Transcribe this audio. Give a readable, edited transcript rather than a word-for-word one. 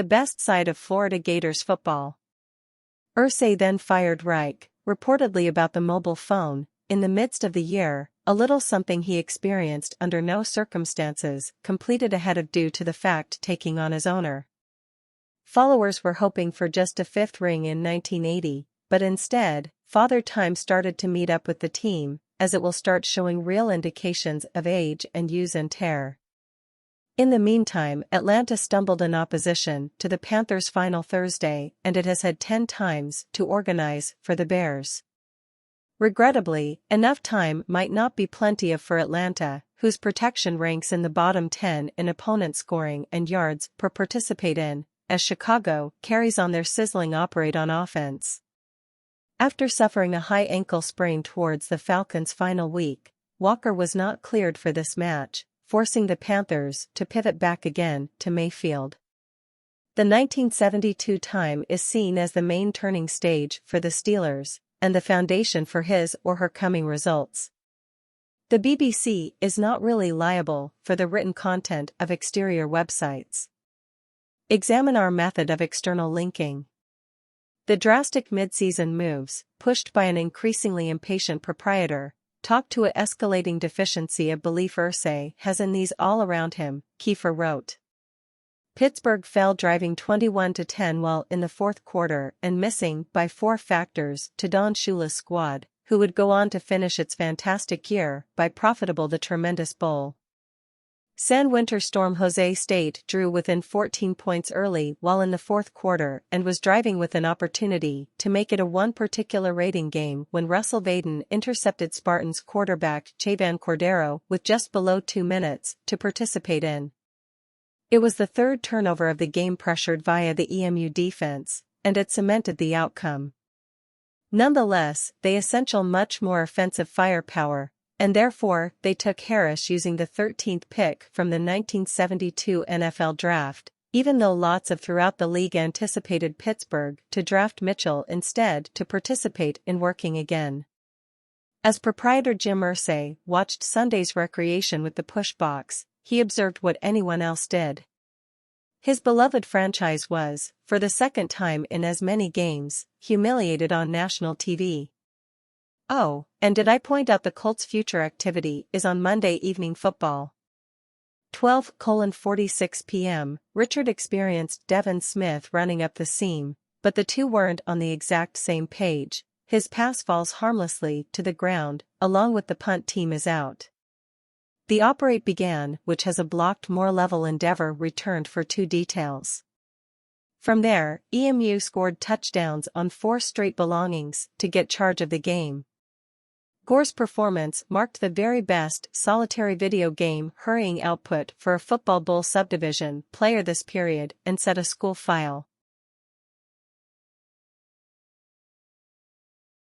the best side of Florida Gators football. Irsay then fired Reich, reportedly about the mobile phone, in the midst of the year, a little something he experienced under no circumstances, completed ahead of due to the fact taking on his owner. Followers were hoping for just a fifth ring in 1980, but instead, Father Time started to meet up with the team, as it will start showing real indications of age and use and tear. In the meantime, Atlanta stumbled in opposition to the Panthers' final Thursday, and it has had 10 times to organize for the Bears. Regrettably, enough time might not be plenty of for Atlanta, whose protection ranks in the bottom 10 in opponent scoring and yards per participate in, as Chicago carries on their sizzling operate on offense. After suffering a high ankle sprain towards the Falcons' final week, Walker was not cleared for this match, forcing the Panthers to pivot back again to Mayfield. The 1972 time is seen as the main turning stage for the Steelers, and the foundation for his or her coming results. The BBC is not really liable for the written content of exterior websites. Examine our method of external linking. The drastic mid-season moves, pushed by an increasingly impatient proprietor, talk to an escalating deficiency of belief Irsay has in these all around him, Kiefer wrote. Pittsburgh fell driving 21-10 while in the fourth quarter and missing by 4 factors to Don Shula's squad, who would go on to finish its fantastic year by profitable the tremendous bowl. San Winter Storm Jose State drew within 14 points early while in the fourth quarter and was driving with an opportunity to make it a one particular rating game when Russell Vaden intercepted Spartans quarterback Chavan Cordero with just below 2 minutes to participate in. It was the third turnover of the game pressured via the EMU defense, and it cemented the outcome. Nonetheless, they essential much more offensive firepower, and therefore they took Harris using the 13th pick from the 1972 NFL Draft, even though lots of throughout the league anticipated Pittsburgh to draft Mitchell instead to participate in working again. As proprietor Jim Irsay watched Sunday's recreation with the push box, he observed what anyone else did. His beloved franchise was, for the second time in as many games, humiliated on national TV. Oh, and did I point out the Colts' future activity is on Monday Evening Football. 12:46 p.m., Richard experienced Devin Smith running up the seam, but the two weren't on the exact same page. His pass falls harmlessly to the ground, along with the punt team is out. The operate began, which has a blocked more level endeavor returned for 2 details. From there, EMU scored touchdowns on 4 straight belongings to get charge of the game. Gore's performance marked the very best solitary video game hurrying output for a football bowl subdivision player this period and set a school file.